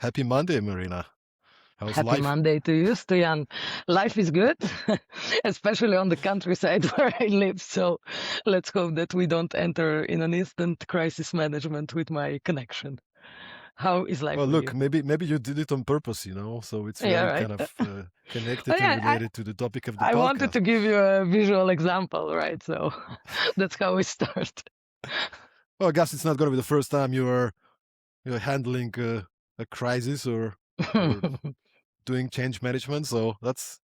Happy Monday, Marina. How's Happy life? Monday to you, Stoyan. Life is good, especially on the countryside where I live. So let's hope that we don't enter in an instant crisis management with my connection. How is life Well, for look, you? maybe you did it on purpose, so it's Yeah, very right. kind of Oh, connected and yeah, related to the topic of the I wanted podcast. to give you a visual example, right? So that's how we start. Well, I guess it's not going to be the first time you're handling a crisis or doing change management, so that's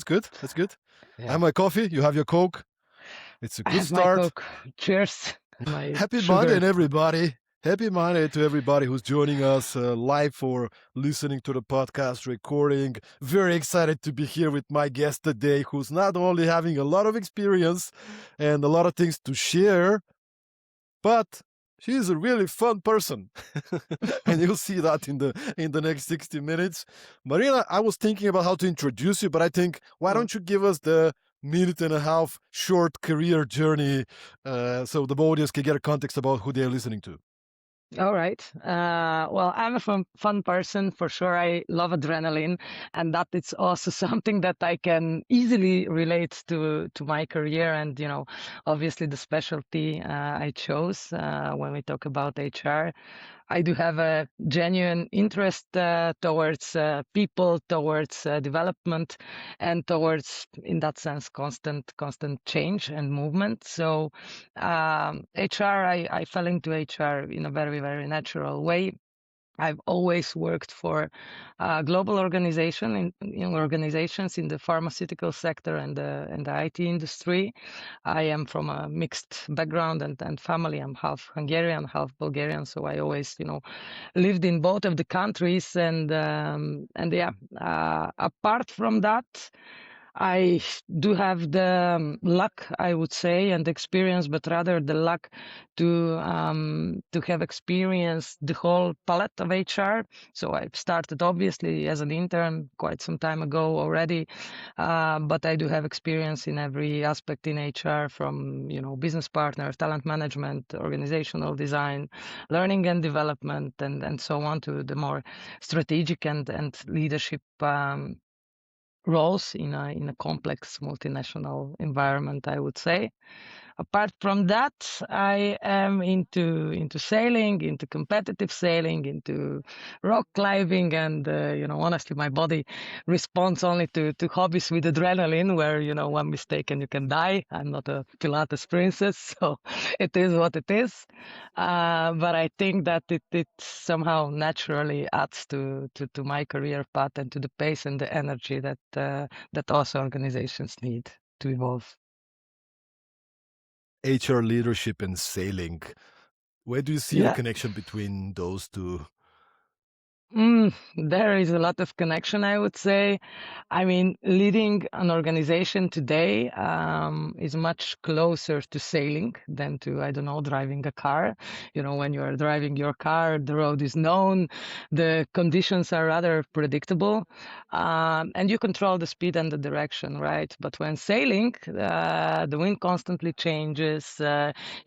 good. That's good. I Yeah, have my coffee. You have your Coke. It's a I good have my start. Coke. Cheers. My Happy Monday, sugar. and everybody. Happy Monday to everybody who's joining us live or listening to the podcast recording. Very excited to be here with my guest today, who's not only having a lot of experience and a lot of things to share, but she's a really fun person. And you'll see that in the next 60 minutes. Marina, I was thinking about how to introduce you, but I think why don't you give us the minute and a half short career journey so the audience can get a context about who they're listening to. All right. Well, I'm a fun person for sure. I love adrenaline, and that is also something that I can easily relate to my career. And obviously the specialty I chose when we talk about HR. I do have a genuine interest towards people, towards development, and towards, in that sense, constant change and movement. So HR, I fell into HR in a very natural way. I've always worked for global organizations in the pharmaceutical sector and the IT industry. I am from a mixed background and family. I'm half Hungarian, half Bulgarian, so I always, lived in both of the countries. And yeah, apart from that, I do have the luck, I would say, and experience, but rather the luck to have experienced the whole palette of HR. So I started obviously as an intern quite some time ago already, but I do have experience in every aspect in HR, from business partner, talent management, organizational design, learning and development, and so on, to the more strategic and leadership roles in a complex multinational environment, I would say. Apart from that, I am into sailing, into competitive sailing, into rock climbing, and honestly, my body responds only to hobbies with adrenaline, where one mistake and you can die. I'm not a Pilates princess, so it is what it is. But I think that it somehow naturally adds to my career path and to the pace and the energy that also organizations need to evolve. HR leadership and sailing. Where do you see the Yeah. connection between those two? There is a lot of connection, I would say. I mean, leading an organization today is much closer to sailing than to, I don't know, driving a car. When you are driving your car, the road is known, the conditions are rather predictable, and you control the speed and the direction, right? But when sailing, the wind constantly changes.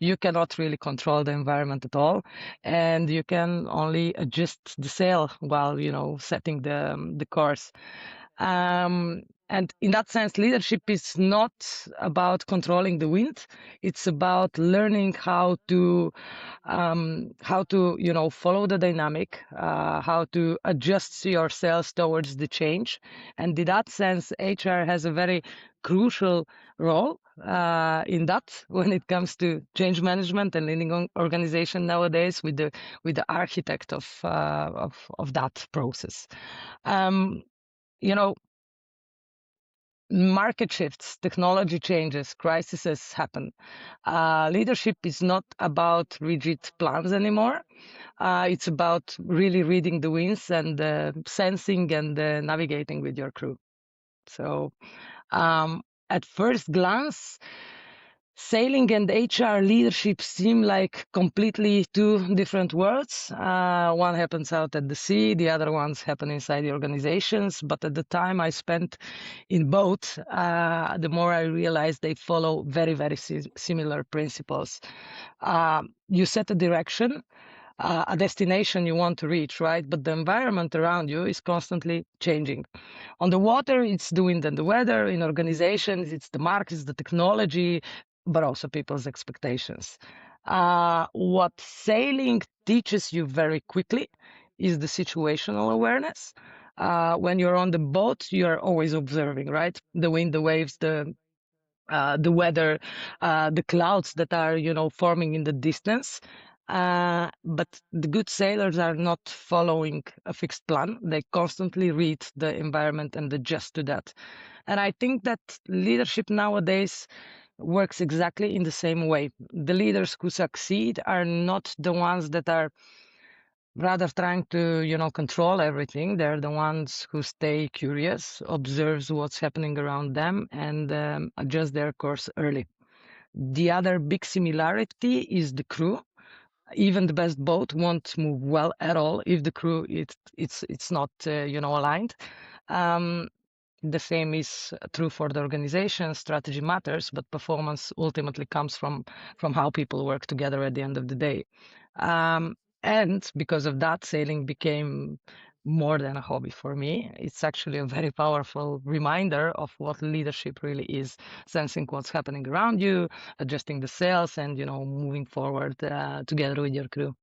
You cannot really control the environment at all, and you can only adjust the sail while setting the course. And in that sense, leadership is not about controlling the wind. It's about learning how to follow the dynamic, how to adjust yourselves towards the change. And in that sense, HR has a very crucial role in that, when it comes to change management and leading organization nowadays, with the architect of that process. Um, you know, Market shifts, technology changes, crises happen. Leadership is not about rigid plans anymore. It's about really reading the winds and sensing and navigating with your crew. So, at first glance, sailing and HR leadership seem like completely two different worlds. One happens out at the sea, the other ones happen inside the organizations. But at the time I spent in both, the more I realized they follow very similar principles. You set a direction, a destination you want to reach, right? But the environment around you is constantly changing. On the water, it's doing the weather. In organizations, it's the markets, the technology, but also people's expectations. What sailing teaches you very quickly is the situational awareness. When you're on the boat, you're always observing, right? The wind, the waves, the weather, the clouds that are, forming in the distance. But the good sailors are not following a fixed plan. They constantly read the environment and adjust to that. And I think that leadership nowadays works exactly in the same way. The leaders who succeed are not the ones that are rather trying to, control everything. They're the ones who stay curious, observes what's happening around them, and adjust their course early. The other big similarity is the crew. Even the best boat won't move well at all if the crew it's not aligned. Um, the same is true for the organization. Strategy matters, but performance ultimately comes from how people work together at the end of the day. Um, and because of that, sailing became more than a hobby for me. It's actually a very powerful reminder of what leadership really is: sensing what's happening around you, adjusting the sails, and moving forward together with your crew.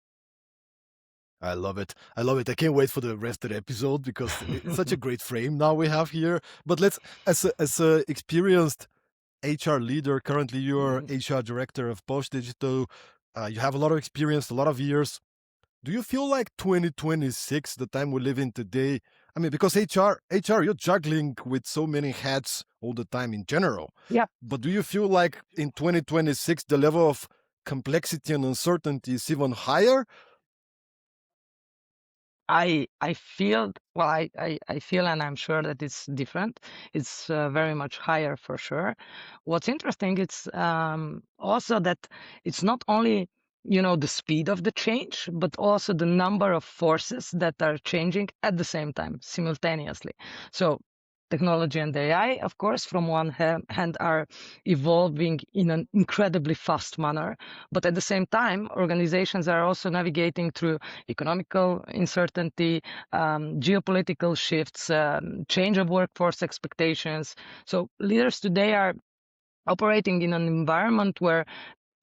I love it. I love it. I can't wait for the rest of the episode because it's such a great frame now we have here. But let's, as a experienced HR leader, currently you're Mhm. HR director of Bosch Digital. You have a lot of experience, a lot of years. Do you feel like 2026, the time we live in today? I mean, because HR, you're juggling with so many hats all the time in general. Yeah. But do you feel like in 2026, the level of complexity and uncertainty is even higher? I feel well. I feel, and I'm sure that it's different. It's very much higher for sure. What's interesting, it's also that it's not only the speed of the change, but also the number of forces that are changing at the same time, simultaneously. So technology and AI, of course, from one hand, are evolving in an incredibly fast manner, but at the same time, organizations are also navigating through economical uncertainty, geopolitical shifts, change of workforce expectations. So leaders today are operating in an environment where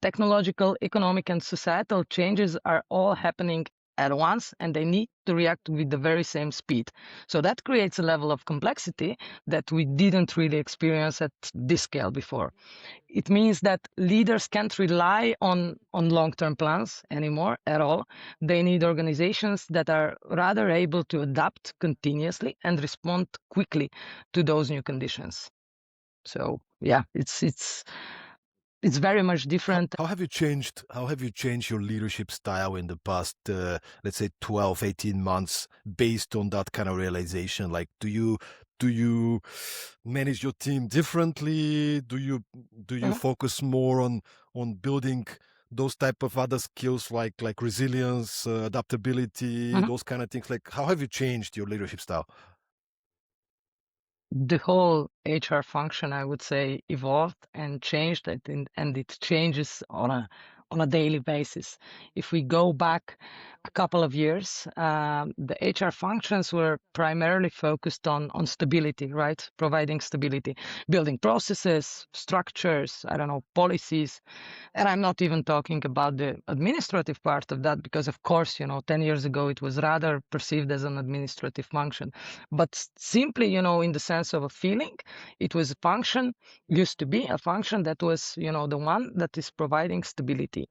technological, economic, and societal changes are all happening at once, and they need to react with the very same speed. So that creates a level of complexity that we didn't really experience at this scale before. It means that leaders can't rely on long-term plans anymore at all. They need organizations that are rather able to adapt continuously and respond quickly to those new conditions. So yeah, it's very much different. How have you changed? How have you changed your leadership style in the past, let's say 12, 18 months based on that kind of realization? Like, do you manage your team differently? Do you Mhm, focus more on building those type of other skills like resilience, adaptability, mhm. those kind of things? Like, how have you changed your leadership style? The whole HR function, I would say, evolved and changed, and it changes on a daily basis. If we go back a couple of years, the HR functions were primarily focused on stability, right? Providing stability, building processes, structures, I don't know, policies. And I'm not even talking about the administrative part of that, because of course, 10 years ago, it was rather perceived as an administrative function. But simply, in the sense of a feeling, it was a function, used to be a function that was, the one that is providing stability.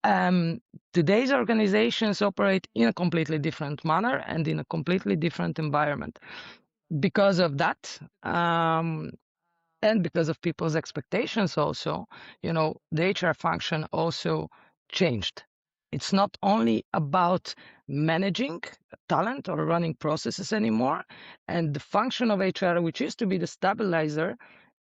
Um, Today's organizations operate in a completely different manner and in a completely different environment. Because of that, and because of people's expectations also, the HR function also changed. It's not only about managing talent or running processes anymore. And the function of HR, which used to be the stabilizer,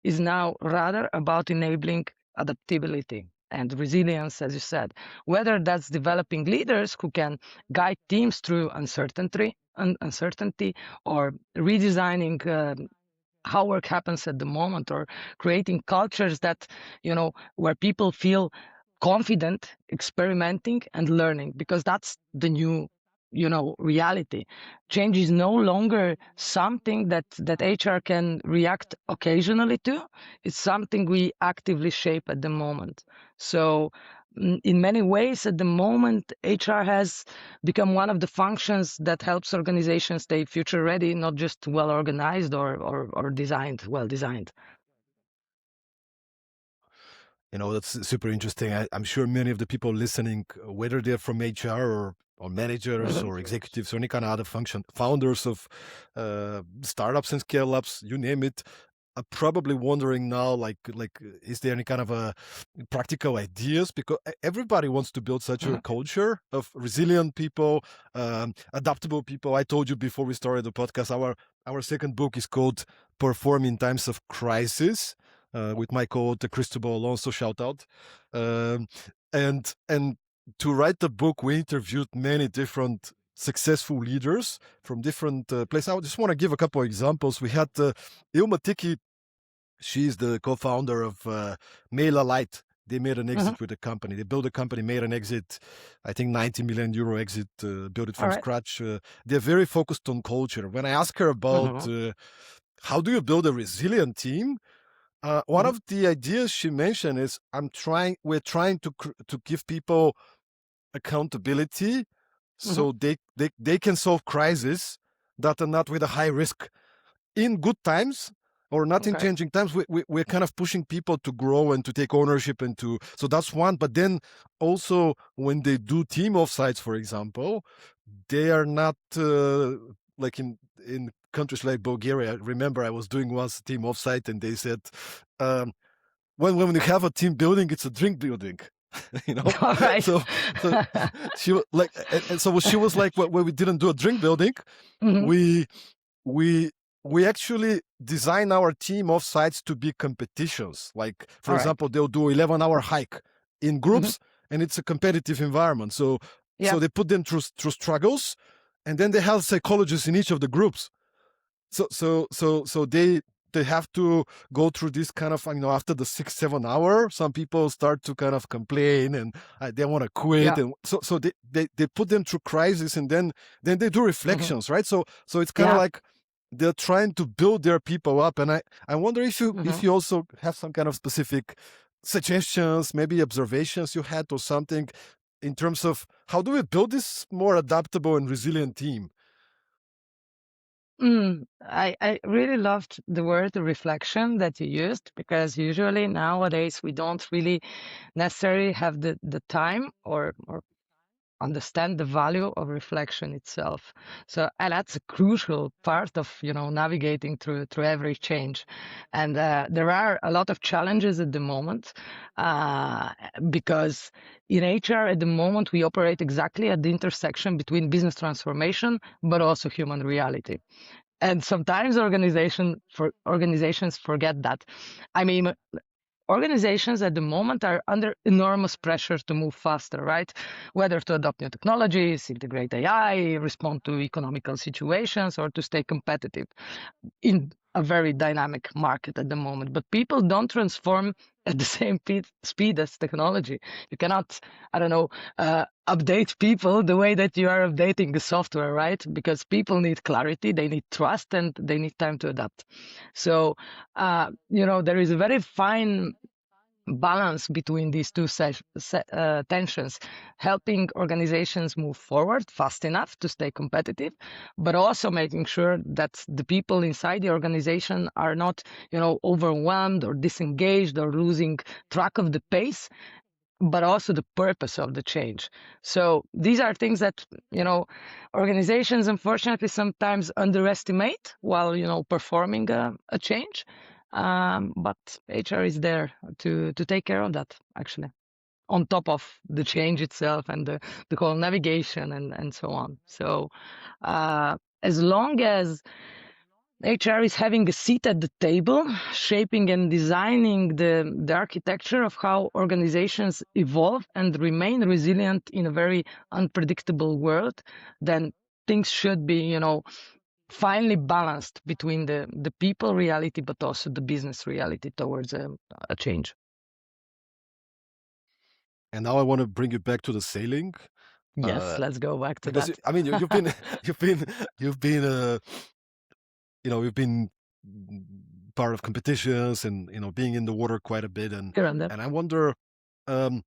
is now rather about enabling adaptability and resilience, as you said, whether that's developing leaders who can guide teams through uncertainty, or redesigning how work happens at the moment, or creating cultures that where people feel confident, experimenting, and learning, because that's the new, reality. Change is no longer something that HR can react occasionally to. It's something we actively shape at the moment. So in many ways at the moment, HR has become one of the functions that helps organizations stay future ready, not just well organized or designed, well designed. That's super interesting. I'm sure many of the people listening, whether they're from HR or managers Mhm. or executives or any kind of other function, founders of startups and scale ups, you name it, are probably wondering now, is there any kind of a practical ideas? Because everybody wants to build such a Mhm. culture of resilient people, adaptable people. I told you before we started the podcast, our second book is called Perform in Times of Crisis, with my co-author Cristobal Alonso, shout out. Um, and to write the book, we interviewed many different successful leaders from different places. I just want to give a couple of examples. We had Ilma Tiki. She's the co-founder of Mela Light. They made an Mhm. exit with the company. They built a company, made an exit, I think 90 million euro exit, built it All from right. scratch. They're very focused on culture. When I ask her about Mhm. how do you build a resilient team, one Mhm. of the ideas she mentioned is we're trying to give people accountability Mhm. so they can solve crises that are not with a high risk in good times or not in Okay. changing times. We're kind of pushing people to grow and to take ownership and to, so that's one. But then also when they do team offsites, for example, they are not like in countries like Bulgaria. Remember, I was doing once a team offsite and they said, um, when you have a team building, it's a drink building. you know All right. so so she was like, and so she was like, when we didn't do a drink building, Mhm. we we we actually design our team off sites to be competitions. Like, for All right. example, they'll do 11-hour hike in Mhm. groups, and it's a competitive environment. So Yeah. they put them through struggles, and then they have psychologists in each of the groups. So they have to go through this kind of, after the 6-7 hour, some people start to kind of complain and they want to quit, Yeah. and so they put them through crisis, and then they do Mhm. reflections, right? So it's kind of Yeah. like they're trying to build their people up. And I wonder if Mhm. you also have some kind of specific suggestions, maybe observations you had or something, in terms of how do we build this more adaptable and resilient team. I really loved the word reflection that you used, because usually nowadays we don't really necessarily have the time or understand the value of reflection itself. So, and that's a crucial part of, navigating through every change. And there are a lot of challenges at the moment, uh, because in HR at the moment we operate exactly at the intersection between business transformation but also human reality. And sometimes organizations forget that. I mean, organizations at the moment are under enormous pressure to move faster, right? Whether to adopt new technologies, integrate AI, respond to economical situations, or to stay competitive in a very dynamic market at the moment. But people don't transform at the same speed as technology. You cannot, I don't know, update people the way that you are updating the software, right? Because people need clarity, they need trust, and they need time to adapt. So, there is a very fine balance between these two tensions, helping organizations move forward fast enough to stay competitive, but also making sure that the people inside the organization are not, overwhelmed or disengaged or losing track of the pace, but also the purpose of the change. So these are things that, organizations unfortunately sometimes underestimate while, performing a change. But HR is there to take care of that, actually, on top of the change itself and the whole navigation and so on. So as long as HR is having a seat at the table, shaping and designing the architecture of how organizations evolve and remain resilient in a very unpredictable world, then things should be, finely balanced between the people reality, but also the business reality towards a change. And now I want to bring you back to the sailing, Yes, uh, let's go back to because that. I mean you've been you've been you've been you've been part of competitions and being in the water quite a bit, and Here and there. I wonder, um,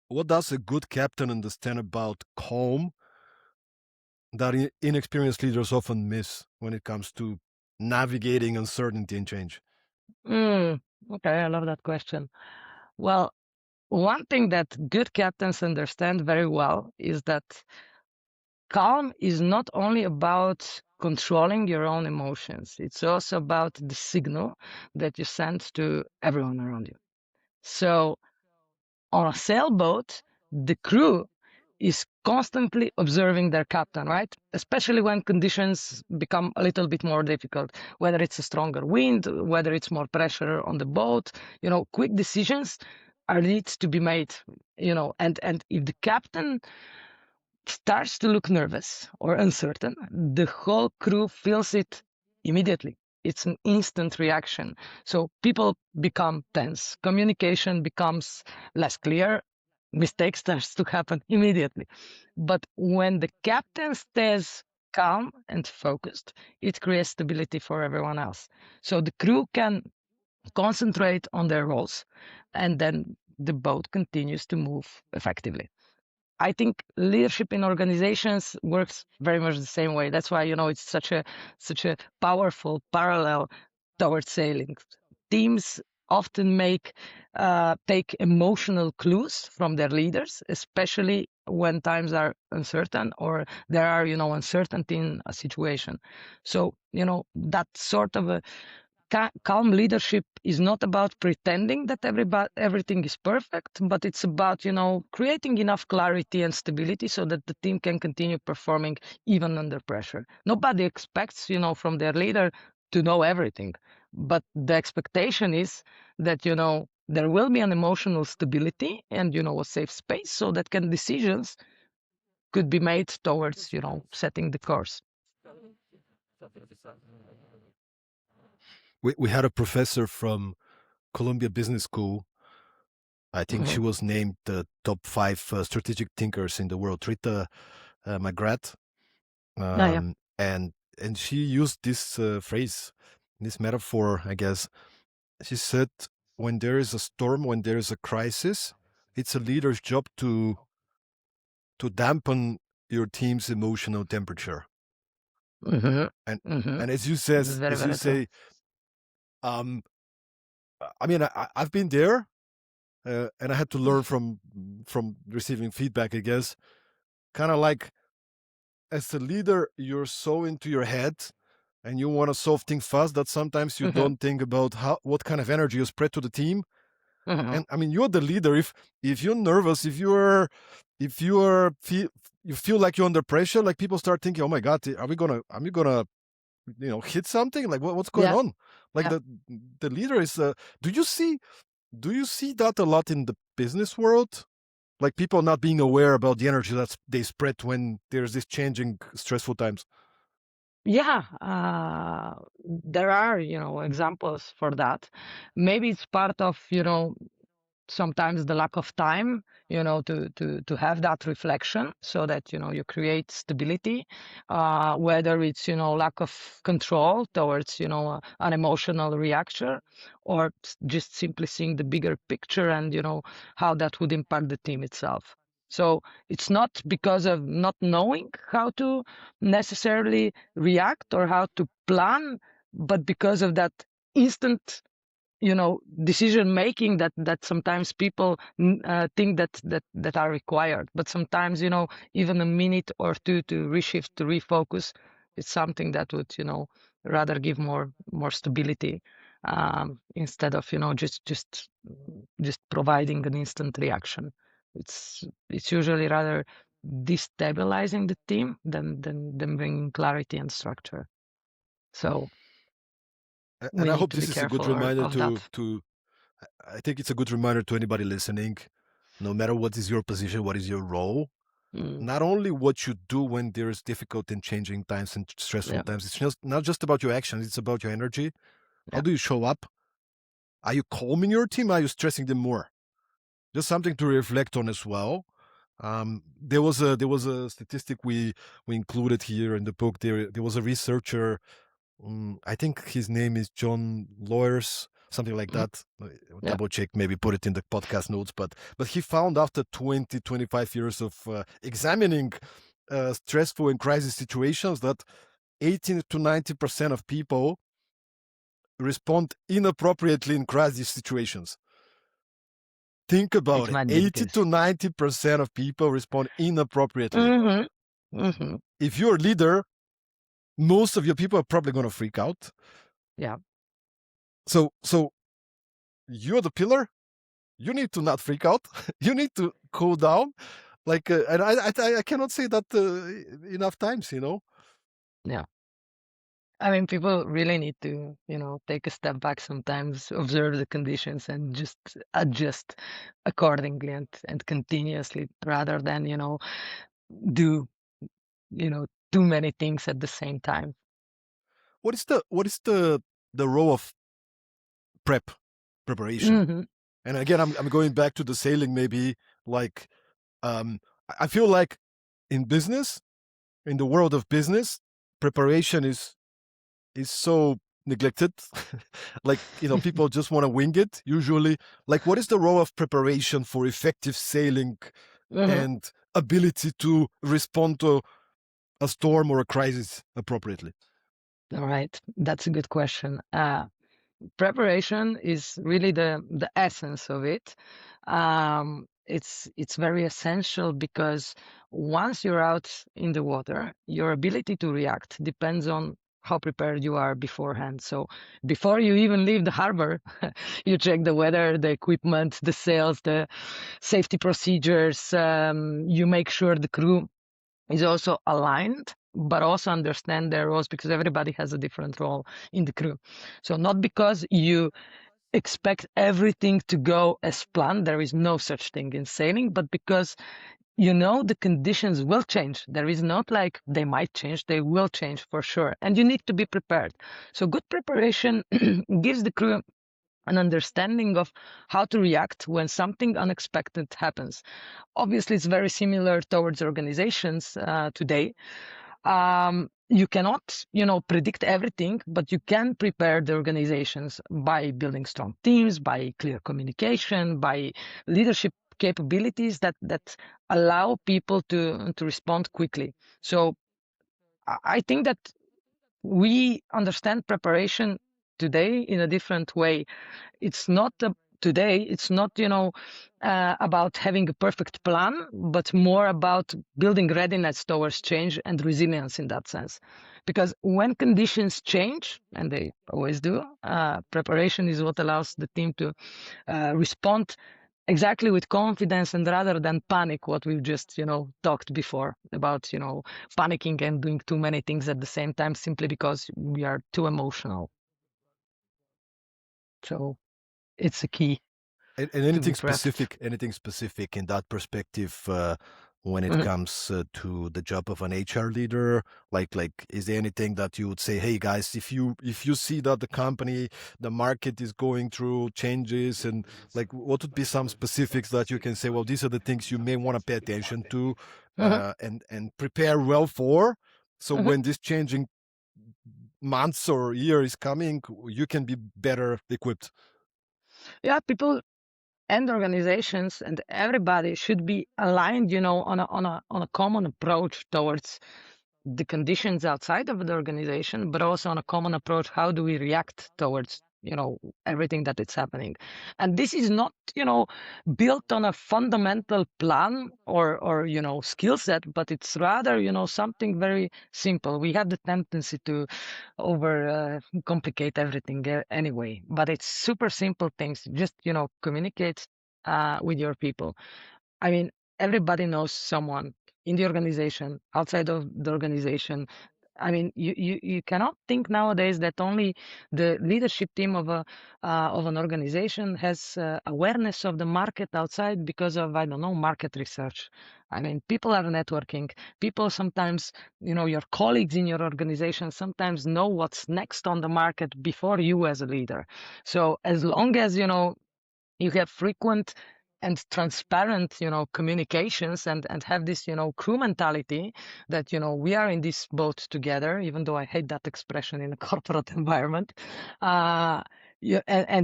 what does a good captain understand about calm that inexperienced leaders often miss when it comes to navigating uncertainty and change? Mm, okay, I love that question. Well, one thing that good captains understand very well is that calm is not only about controlling your own emotions, it's also about the signal that you send to everyone around you. So, on a sailboat, the crew is constantly observing their captain, right? Especially when conditions become a little bit more difficult, whether it's a stronger wind, whether it's more pressure on the boat, quick decisions are needs to be made, and if the captain starts to look nervous or uncertain, the whole crew feels it immediately. It's an instant reaction. So people become tense, communication becomes less clear, mistakes starts to happen immediately. But when the captain stays calm and focused, it creates stability for everyone else. So the crew can concentrate on their roles, and then the boat continues to move effectively. I think leadership in organizations works very much the same way. That's why it's such a powerful parallel towards sailing. Teams often take emotional clues from their leaders, especially when times are uncertain or there are uncertainty in a situation. So that sort of a calm leadership is not about pretending that everything is perfect, but it's about creating enough clarity and stability so that the team can continue performing even under pressure. Nobody expects from their leader to know everything, but the expectation is that there will be an emotional stability and a safe space so that decisions could be made towards setting the course. We had a professor from Columbia Business School. I think she Hmm. was named the top 5 strategic thinkers in the world, Rita McGrath. Yeah, yeah. And she used this phrase, this metaphor, I guess. She said, when there is a storm, when there is a crisis, it's a leader's job to dampen your team's emotional temperature. Hmm. And Hmm. and This is very, as you very true. say, um, I mean, I've been there, and I had to learn from receiving feedback, I guess. Kind of like, as a leader, you're so into your head and you want to solve things fast that sometimes you Hmm. don't think about what kind of energy you spread to the team. Hmm. And I mean, you're the leader. If you're nervous, if you are you feel like you're under pressure, like people start thinking, oh my god, are we gonna hit something, like what's going Yeah, on, like yeah. the leader is do you see that a lot in the business world, like people not being aware about the energy that they spread when there's this changing stressful times? Yeah, there are, examples for that. Maybe it's part of, sometimes the lack of time to have that reflection so that you create stability, whether it's lack of control towards an emotional reaction, or just simply seeing the bigger picture and how that would impact the team itself. So it's not because of not knowing how to necessarily react or how to plan, but because of that instant decision making that sometimes people think that are required, but sometimes even a minute or two to reshift, to refocus, it's something that would rather give more stability, instead of just providing an instant reaction. It's usually rather destabilizing the team than bringing clarity and structure. So And we I need hope to be this is a good careful reminder of that. to I think it's a good reminder to anybody listening, no matter what is your position, what is your role, Mm, not only what you do when there is difficult and changing times and stressful yeah, times. It's just not just about your actions, it's about your energy. How yeah. do you show up? Are you calming your team? Are you stressing them more? just something to reflect on as well. There was a statistic we included here in the book. There was a researcher. I think his name is John Lawyers, something like Mhm. that. Yeah, Double check, maybe put it in the podcast notes. But he found after 25 years of examining stressful and crisis situations that 18 to 90% of people respond inappropriately in crisis situations. Think about it it. might be the 80 case. to 90% of people respond inappropriately. Hmm. Hmm. If you're a leader, most of your people are probably going to freak out. Yeah, So you're the pillar. You need to not freak out. You need to cool down. And I cannot say that enough times. yeah. I mean, people really need to, take a step back sometimes, observe the conditions, and just adjust accordingly and continuously, rather than, do, too many things at the same time. What is the role of preparation? Hmm. And again, I'm going back to the sailing. Maybe like um, I feel like in business, in the world of business, preparation is so neglected. Like people just want to wing it usually. Like, what is the role of preparation for effective sailing Hmm. and ability to respond to a storm or a crisis appropriately? All right, that's a good question. Preparation is really the essence of it. It's very essential because once you're out in the water, your ability to react depends on how prepared you are beforehand. So before you even leave the harbor, you check the weather, the equipment, the sails, the safety procedures. You make sure the crew is also aligned, but also understand their roles, because everybody has a different role in the crew. So not because you expect everything to go as planned, there is no such thing in sailing, but because the conditions will change. There is not like they might change, they will change for sure. And you need to be prepared. So good preparation gives the crew an understanding of how to react when something unexpected happens. Obviously, it's very similar towards organizations today. You cannot, predict everything, but you can prepare the organizations by building strong teams, by clear communication, by leadership capabilities that allow people to respond quickly. So I think that we understand preparation today in a different way. It's not today, it's not about having a perfect plan, but more about building readiness towards change and resilience in that sense. Because when conditions change, and they always do, preparation is what allows the team to respond exactly with confidence, and rather than panic, what we've just talked before about, panicking and doing too many things at the same time simply because we are too emotional. So it's a key And to be prepped. anything specific in that perspective when it Mhm. comes to the job of an HR leader? Like, is there anything that you would say, hey guys, if you see that the company, the market is going through changes, and like, what would be some specifics that you can say? Well, these are the things you may want to pay attention to, Mhm. and prepare well for. So Mhm. when this changing months or year is coming, you can be better equipped. Yeah, people and organizations and everybody should be aligned, on a common approach towards the conditions outside of the organization, but also on a common approach. How do we react towards, everything that is happening? And this is not, built on a fundamental plan or skill set, but it's rather, something very simple. We have the tendency to over complicate everything anyway, but it's super simple things. Just, communicate with your people. I mean, everybody knows someone in the organization, outside of the organization. I mean, you cannot think nowadays that only the leadership team of an organization has awareness of the market outside because of, I don't know, market research. I mean, people are networking. People sometimes, your colleagues in your organization sometimes know what's next on the market before you as a leader. So as long as you have frequent and transparent, communications, and have this, crew mentality that, we are in this boat together, even though I hate that expression in a corporate environment. And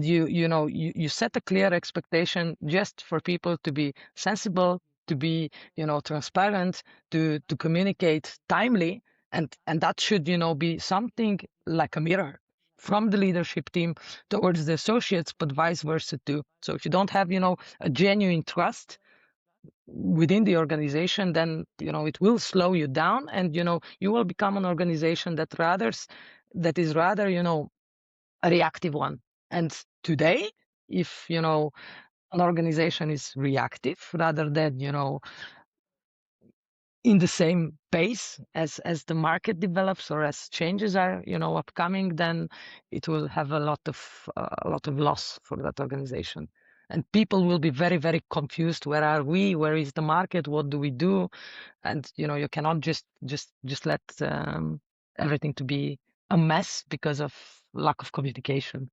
you set a clear expectation just for people to be sensible, to be, transparent, to communicate timely, and that should, be something like a mirror from the leadership team towards the associates, but vice versa too. So if you don't have, a genuine trust within the organization, then, it will slow you down, and, you will become an organization that is rather, a reactive one. And today, if, an organization is reactive rather than, in the same pace as the market develops or as changes are, upcoming, then it will have a lot of loss for that organization, and people will be very, very confused. Where are we? Where is the market? What do we do? And you cannot just let everything to be a mess because of lack of communication.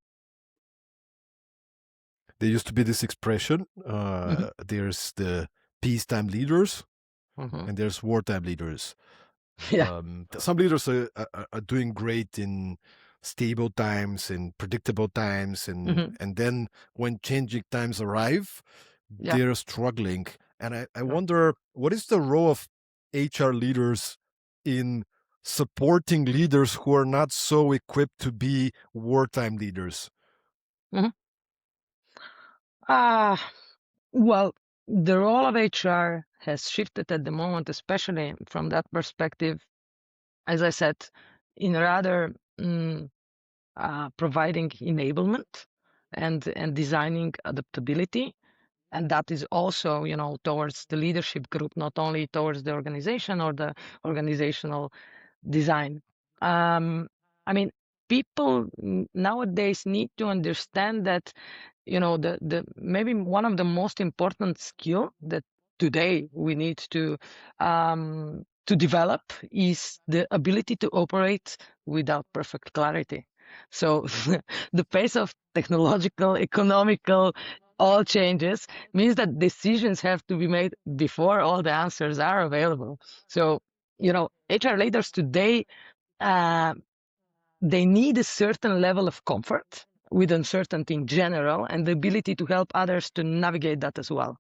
There used to be this expression, Hmm. there's the peacetime leaders Hmm. and there's wartime leaders. Yeah. Some leaders are doing great in stable times and predictable times, Hmm. and then when changing times arrive, Yeah. they're struggling. And I Yeah. wonder, what is the role of HR leaders in supporting leaders who are not so equipped to be wartime leaders? Hmm. Ah, well, the role of HR has shifted at the moment, especially from that perspective, as I said, in rather providing enablement and designing adaptability. And that is also, towards the leadership group, not only towards the organization or the organizational design. Um, I mean, people nowadays need to understand that, the maybe one of the most important skill that today we need to develop is the ability to operate without perfect clarity. So the pace of technological, economical, all changes means that decisions have to be made before all the answers are available. So, HR leaders today, uh, they need a certain level of comfort with uncertainty in general and the ability to help others to navigate that as well.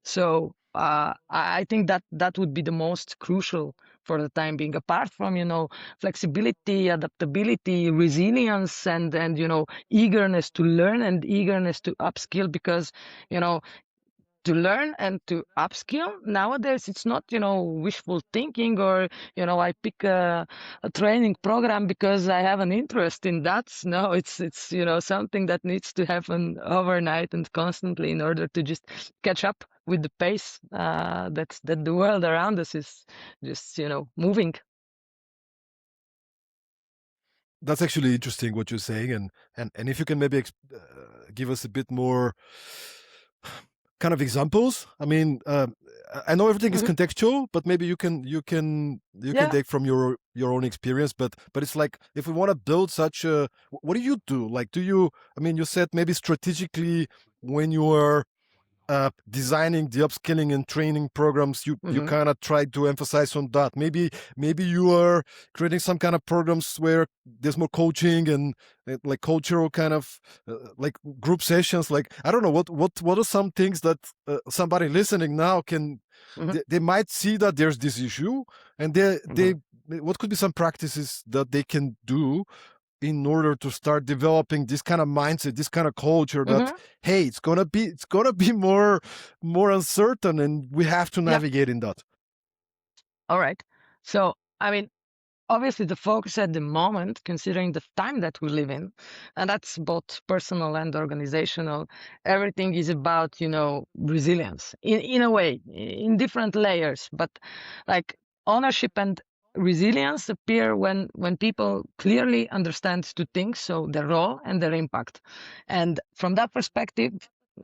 So I think that would be the most crucial for the time being, apart from, flexibility, adaptability, resilience, and eagerness to learn and eagerness to upskill, because, you know, to learn and to upskill nowadays, it's not, wishful thinking, or, I pick a training program because I have an interest in that. No, it's something that needs to happen overnight and constantly in order to just catch up with the pace that the world around us is just, moving. That's actually interesting what you're saying, and if you can maybe give us a bit more kind of examples. I mean, I know everything is Hmm. contextual, but maybe you can Yeah. take from your own experience. But it's like, if we want to build such a, what do you do? Like, do you? I mean, you said maybe strategically when you are designing the upskilling and training programs, you Hmm. kind of try to emphasize on that. Maybe you are creating some kind of programs where there's more coaching and like cultural kind of like group sessions. Like, I don't know, what are some things that somebody listening now can, Hmm. they might see that there's this issue, and they Hmm. what could be some practices that they can do in order to start developing this kind of mindset, this kind of culture that, Hmm. hey, it's gonna be more uncertain, and we have to Yeah. navigate in that. All right. So, I mean, obviously the focus at the moment, considering the time that we live in, and that's both personal and organizational, everything is about, resilience in a way, in different layers. But like, ownership and resilience appear when people clearly understand two things: so their role and their impact. And from that perspective,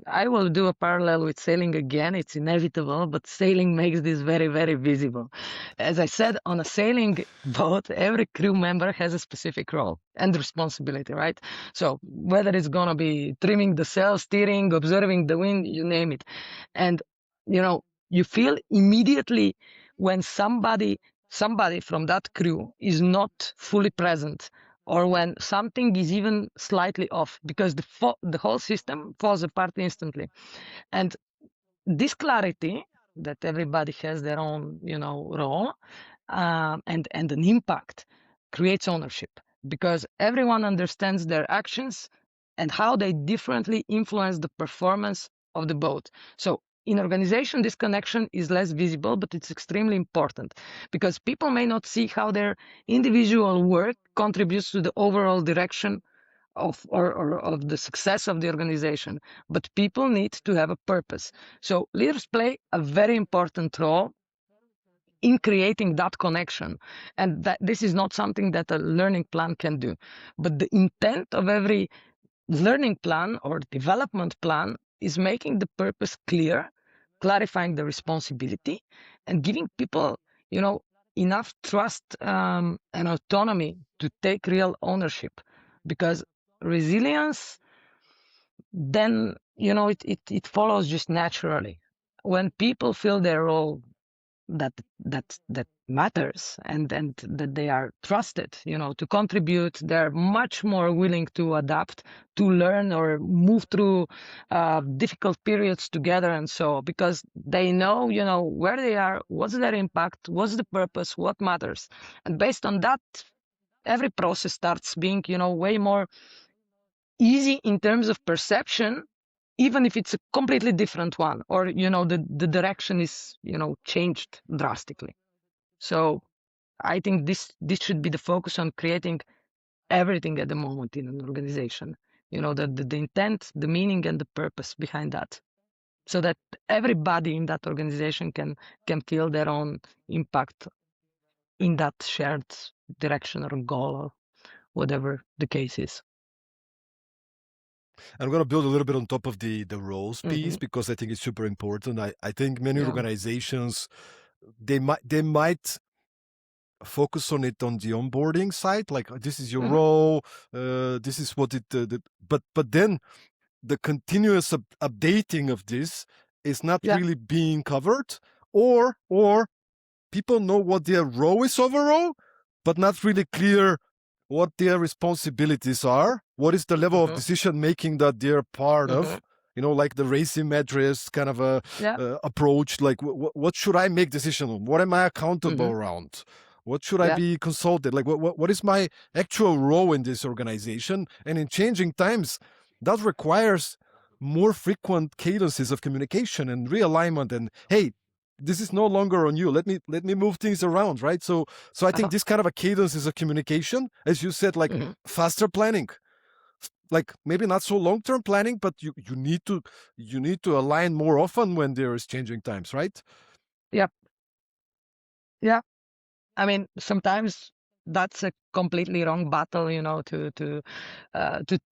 I will do a parallel with sailing again. It's inevitable, but sailing makes this very, very visible. As I said, on a sailing boat, every crew member has a specific role and responsibility, right? So whether it's going to be trimming the sail, steering, observing the wind, you name it. And, you feel immediately when somebody from that crew is not fully present, or when something is even slightly off, because the whole system falls apart instantly. And this clarity that everybody has their own, role, and an impact, creates ownership, because everyone understands their actions and how they differently influence the performance of the boat. So in organization, this connection is less visible, but it's extremely important, because people may not see how their individual work contributes to the overall direction or of the success of the organization, but people need to have a purpose. So leaders play a very important role in creating that connection, and that this is not something that a learning plan can do. But the intent of every learning plan or development plan is making the purpose clear, clarifying the responsibility, and giving people, enough trust and autonomy to take real ownership. Because resilience, then, it follows just naturally. When people feel their role, that that matters, and that they are trusted, to contribute, they're much more willing to adapt, to learn, or move through difficult periods together, and so, because they know, where they are, what's their impact, what's the purpose, what matters. And based on that, every process starts being, way more easy in terms of perception, even if it's a completely different one, or, the direction is, changed drastically. So I think this should be the focus on creating everything at the moment in an organization. The intent, the meaning, and the purpose behind that, so that everybody in that organization can feel their own impact in that shared direction or goal, or whatever the case is. I'm going to build a little bit on top of the roles piece Hmm. because I think it's super important. I think many Yeah. organizations they might focus on it on the onboarding side, like this is your Hmm. role, this is what it. But then the continuous updating of this is not Yeah. really being covered, or people know what their role is overall, but not really clear what their responsibilities are. What is the level of Hmm. decision making that they're part Hmm. of? Like the racing address kind of a Yeah. approach. Like, what should I make decision on? What am I accountable Hmm. around? What should I Yeah. be consulted? Like, what is my actual role in this organization? And in changing times, that requires more frequent cadences of communication and realignment. And hey, this is no longer on you. Let me move things around, right? So I think Uh-huh. this kind of a cadence is a communication, as you said, like Hmm. faster planning, like maybe not so long term planning, but you need to align more often when there is changing times, right? Yeah. Yeah. I mean, sometimes that's a completely wrong battle, to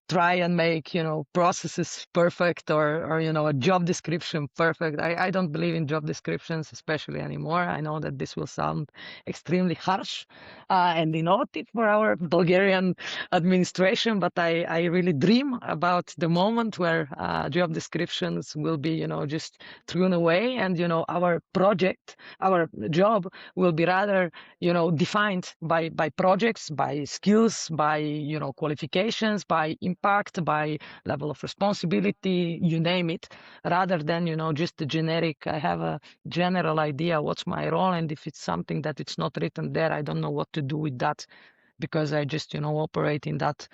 try and make, processes perfect, or a job description perfect. I don't believe in job descriptions, especially anymore. I know that this will sound extremely harsh and innovative for our Bulgarian administration, but I really dream about the moment where job descriptions will be, just thrown away, and, our job will be rather, defined by projects, by skills, by, qualifications, by impact, by level of responsibility, you name it, rather than, just the generic, I have a general idea what's my role, and if it's something that it's not written there, I don't know what to do with that, because I just, operate in that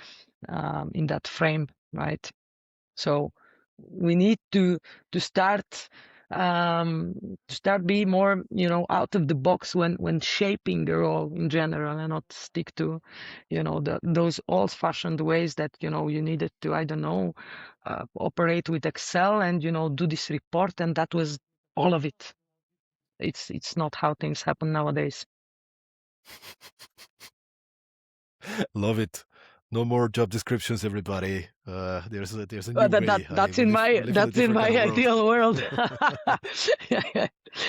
frame, right? So we need to start um, be more, out of the box when shaping the role in general, and not stick to, those old-fashioned ways that, you needed to, I don't know, operate with Excel and, do this report, and that was all of it. It's not how things happen nowadays. Love it. No more job descriptions, everybody. There's a new way. That's We in live we my live in a different kind of world. ideal world.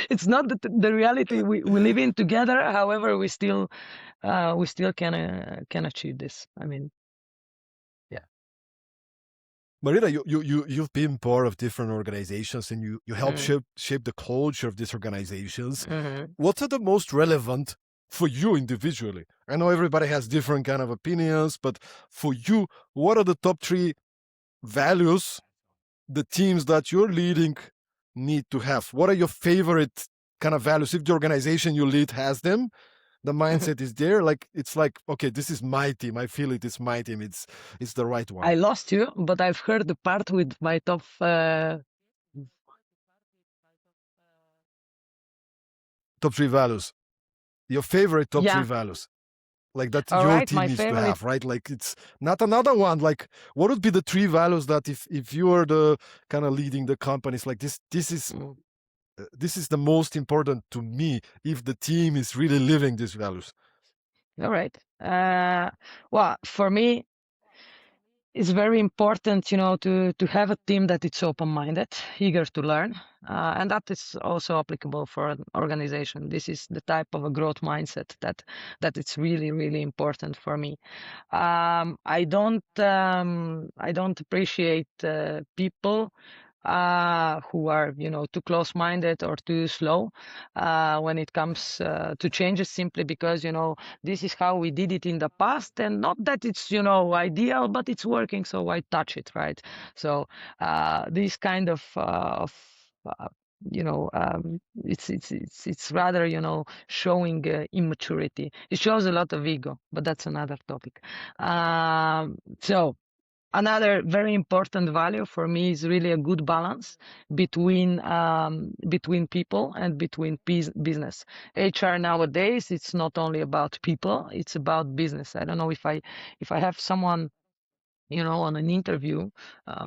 It's not the reality we live in together. However, we still can achieve this. I mean, yeah. Marina, you've been part of different organizations and you help Mm. shape the culture of these organizations. Mm-hmm. What are the most relevant for you individually? I know everybody has different kind of opinions, but for you, what are the top 3 values the teams that you're leading need to have? What are your favorite kind of values? If the organization you lead has them, the mindset is there. Like it's like, okay, this is my team. I feel it is my team. It's the right one. I lost you, but I've heard the part with my top. Top 3 values. Your favorite top 3 Yeah. values. Like that All your right. team My needs to favorite. have, right? Like it's not another one. Like what would be the 3 values that if you are the kind of leading the companies, like this is the most important to me if the team is really living these values. All right. Well, for me, it's very important, to have a team that is open-minded, eager to learn, and that is also applicable for an organization. This is the type of a growth mindset that it's really, really important for me. I don't appreciate people who are, too close-minded or too slow when it comes to changes, simply because, this is how we did it in the past, and not that it's, ideal, but it's working, so why touch it, right? So this kind of uh, it's rather, showing immaturity. It shows a lot of ego, but that's another topic. So another very important value for me is really a good balance between people and between business. HR nowadays, it's not only about people, it's about business. I don't know if I have someone, on an interview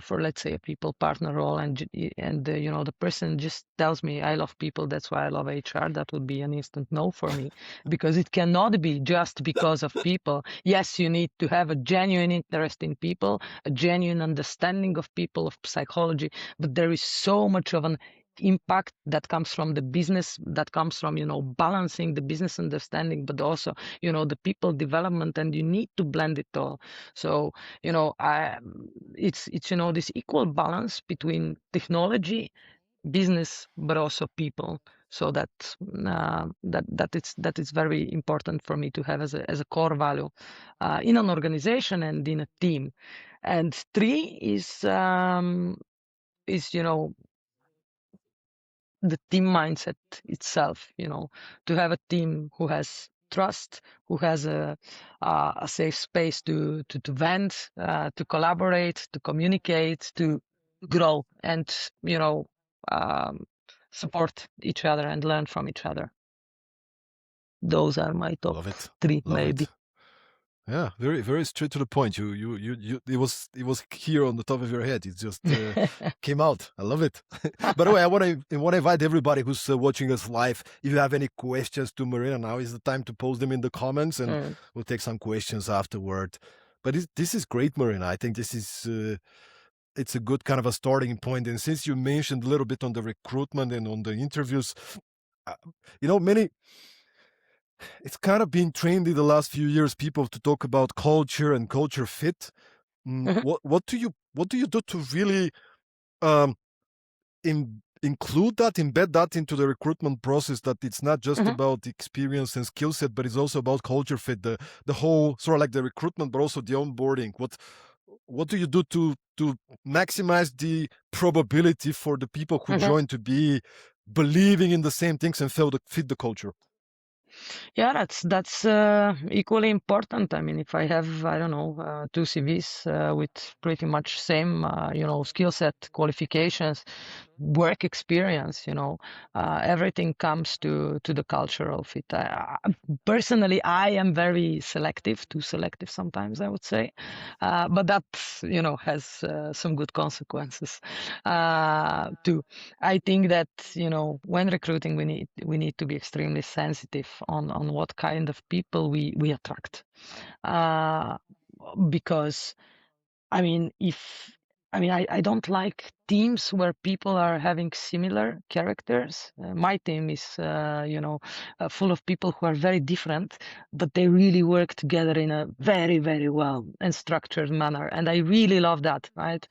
for, let's say, a people partner role, and the person just tells me, I love people, that's why I love HR, that would be an instant no for me, because it cannot be just because of people. Yes, you need to have a genuine interest in people, a genuine understanding of people, of psychology, but there is so much of an impact that comes from the business, that comes from, balancing the business understanding, but also, the people development, and you need to blend it all. So, it's this equal balance between technology, business, but also people. So that is very important for me to have as a core value in an organization and in a team. And 3 is the team mindset itself, to have a team who has trust, who has a safe space to vent, to collaborate, to communicate, to grow, and um, support each other and learn from each other. Those are my top Love it. 3, Love maybe. it. Yeah, very very straight to the point. You it was here on the top of your head. It just came out. I love it. By the way, I want to invite everybody who's watching us live. If you have any questions to Marina, now is the time to post them in the comments, and we'll take some questions afterward. But this is great, Marina. I think this is it's a good kind of a starting point. And since you mentioned a little bit on the recruitment and on the interviews, uh, many it's kind of been trained in the last few years people to talk about culture and culture fit. Mhm, What do you do to really um, include that, embed that into the recruitment process? That it's not just mhm. about the experience and skill set, but it's also about culture fit. The whole sort of like the recruitment, but also the onboarding. What do you do to maximize the probability for the people who Mhm. join to be believing in the same things and fit the culture? Yeah, that's equally important. I mean, if I have, I don't know, 2 CVs with pretty much same, skill set, qualifications, work experience, everything comes to the cultural fit. Personally, I am very selective, too selective sometimes, I would say, but that, has some good consequences too. I think that, when recruiting, we need to be extremely sensitive on what kind of people we attract. Uh, because I mean, if I mean, I don't like teams where people are having similar characters. My team is, full of people who are very different, but they really work together in a very, very well and structured manner. And I really love that, right?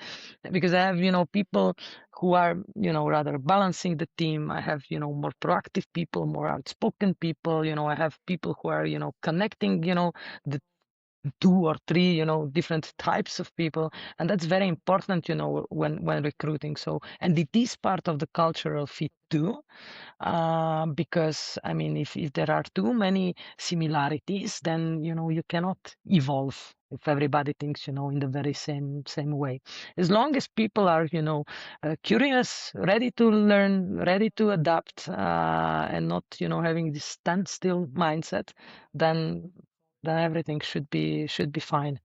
Because I have, people who are, rather balancing the team. I have, more proactive people, more outspoken people. I have people who are, connecting, the two or three different types of people, and that's very important when recruiting. So, and it is part of the cultural fit too, because I mean, if there are too many similarities, then you cannot evolve if everybody thinks in the very same way. As long as people are curious, ready to learn, ready to adapt, and not having this standstill mindset, then everything should be fine.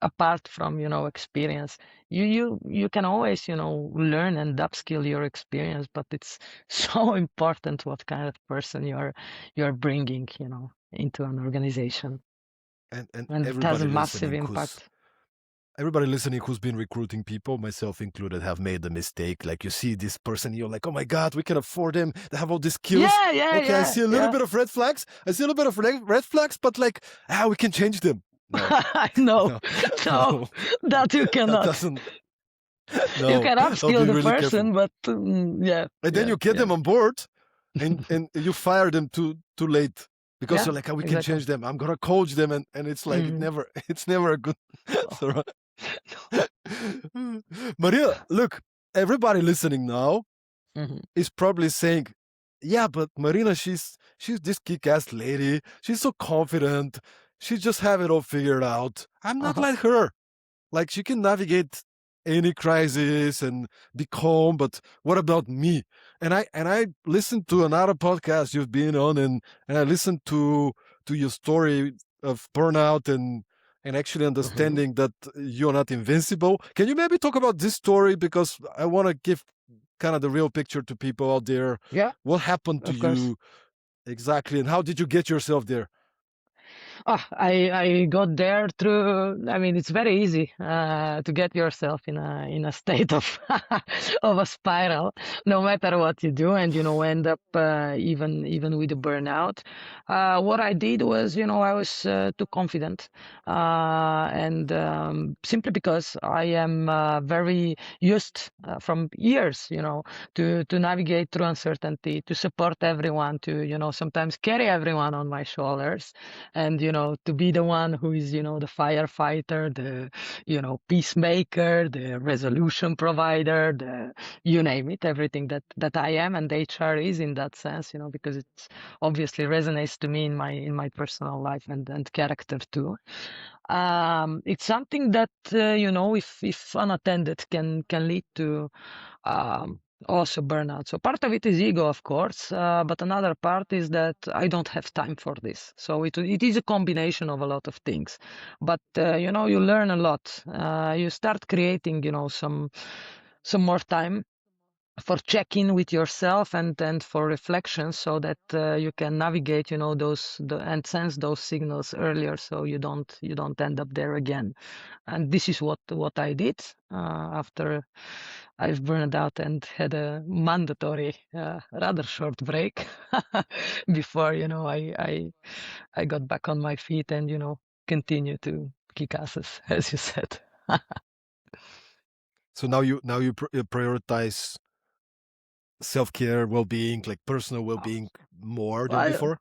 Apart from experience, you can always learn and upskill your experience, but it's so important what kind of person you're bringing into an organization, And and it has a massive impact. everybody listening who's been recruiting people, myself included, have made the mistake. Like you see this person, you're like, oh my God, we can afford them. They have all these skills. Yeah, yeah, Okay, I yeah, see a little yeah. bit of red flags. I see a little bit of red flags, but like, we can change them. No, I know. no, No, no, that you that cannot. doesn't. You No, can I'll upskill be the really careful. person, but yeah, And then yeah, you get yeah, them on board, and you fire them too late because yeah, you're like, we can exactly. change them. I'm gonna coach them, and it's like Mm. it's never a good. Oh. So, Maria, look, everybody listening now Mhm. is probably saying, "Yeah, but Marina, she's this kick-ass lady. She's so confident. She just have it all figured out. I'm not Uh-huh. like her. Like she can navigate any crisis and be calm, but what about me?" And I listened to another podcast you've been on, and I listened to your story of burnout and actually Mhm. understanding that you're not invincible. Can you maybe talk about this story, because I want to give kind of the real picture to people out there. Yeah, What happened to of course. you exactly, and how did you get yourself there? I got there through. I mean, it's very easy to get yourself in a state of of a spiral, no matter what you do, and end up even with the burnout. What I did was, I was too confident, and simply because I am very used from years, to navigate through uncertainty, to support everyone, to sometimes carry everyone on my shoulders, and to be the one who is the firefighter, the peacemaker, the resolution provider, the you name it, everything that I am, and HR is in that sense, because it obviously resonates to me in my personal life and character too. It's something that if unattended can lead to also burnout. So part of it is ego, of course, but another part is that I don't have time for this. So it is a combination of a lot of things. But you learn a lot. You start creating some more time for check-in with yourself and for reflection, so that you can navigate and sense those signals earlier, so you don't end up there again. And this is what I did after I've burned out and had a mandatory rather short break before I got back on my feet and continue to kick asses, as you said. So now you prioritize self-care, well-being, like personal well-being, more than I, before.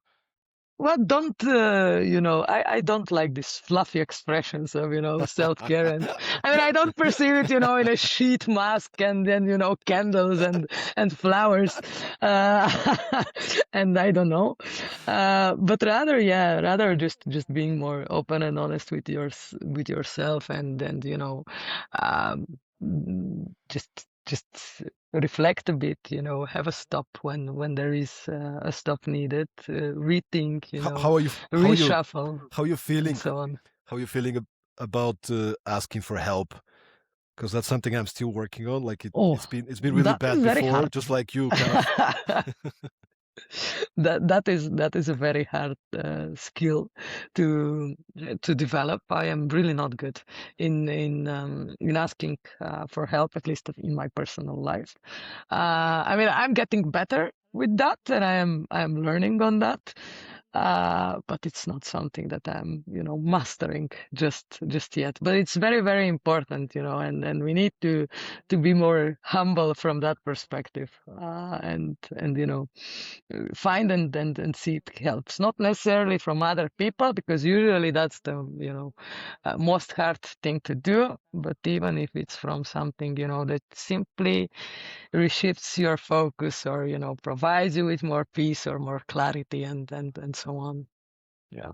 Well, don't I don't like these fluffy expressions of self-care, and I mean I don't perceive it in a sheet mask and then candles and flowers, and I don't know, but rather just being more open and honest with yourself, and um, just reflect a bit, have a stop when there is a stop needed, rethink, How are you? reshuffle, How are you and feeling? so on. How are you feeling about asking for help? Because that's something I'm still working on. Like Oh, it's been really that bad is very before, hard. just like you, kind of. That is a very hard skill to develop. I am really not good in asking for help, at least in my personal life. I mean, I'm getting better with that, and I am learning on that. But it's not something that I'm, mastering just yet. But it's very, very important, and we need to be more humble from that perspective, and find and see it helps. Not necessarily from other people, because usually that's the most hard thing to do. But even if it's from something that simply reshifts your focus, or provides you with more peace or more clarity, and so on. Yeah.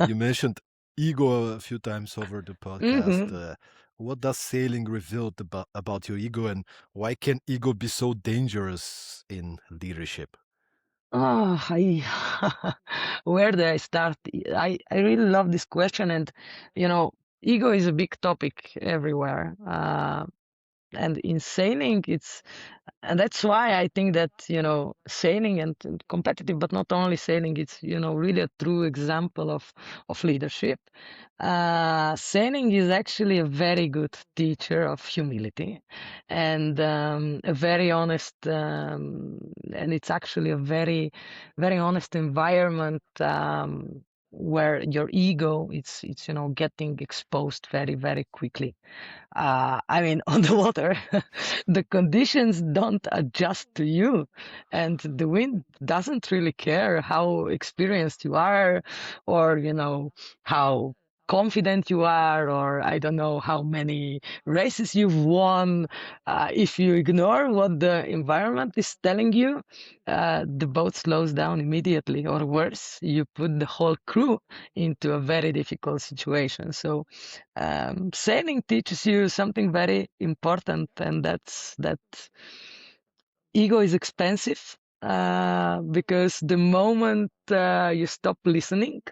You mentioned ego a few times over the podcast. hmm What does sailing reveal about your ego, and why can ego be so dangerous in leadership? Oh, where do I start? I really love this question, and ego is a big topic everywhere. And in sailing, and that's why I think that sailing and competitive, but not only sailing, it's really a true example of leadership. Sailing is actually a very good teacher of humility, and a very honest, and it's actually a very, very honest environment. Where your ego it's getting exposed very, very quickly. I mean, on the water, the conditions don't adjust to you, and the wind doesn't really care how experienced you are, or how confident you are, or I don't know how many races you've won. If you ignore what the environment is telling you, the boat slows down immediately, or worse, you put the whole crew into a very difficult situation. So sailing teaches you something very important, and that's that ego is expensive, because the moment you stop listening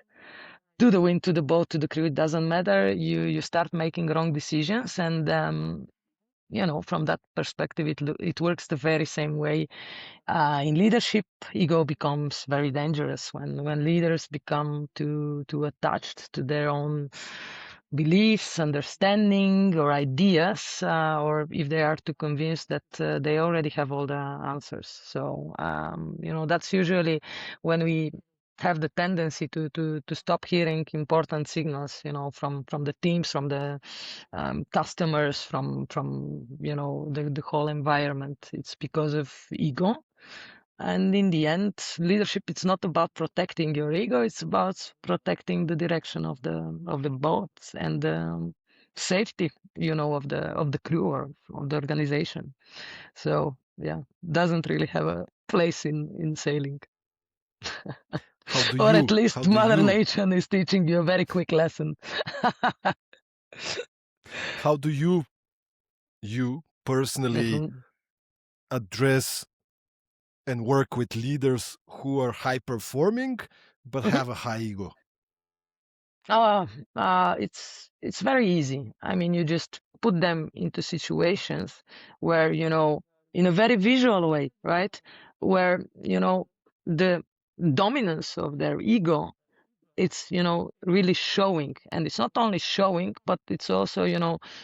to the wind, to the boat, to the crew, it doesn't matter. You start making wrong decisions, and from that perspective, it works the very same way. In leadership, ego becomes very dangerous when leaders become too attached to their own beliefs, understanding, or ideas, or if they are too convinced that they already have all the answers. So that's usually when we have the tendency to stop hearing important signals, from the teams, from the customers, from the whole environment. It's because of ego. And in the end, leadership, it's not about protecting your ego, it's about protecting the direction of the boat, and safety, of the crew, or of the organization. So yeah, doesn't really have a place in sailing. How do Or at you how least do Mother you Nature is teaching you a very quick lesson. how do you personally Mhm. address and work with leaders who are high performing but Mhm. have a high ego? Uh, it's very easy. I mean, you just put them into situations where, in a very visual way, right? Where, the dominance of their ego, it's really showing, and it's not only showing, but it's also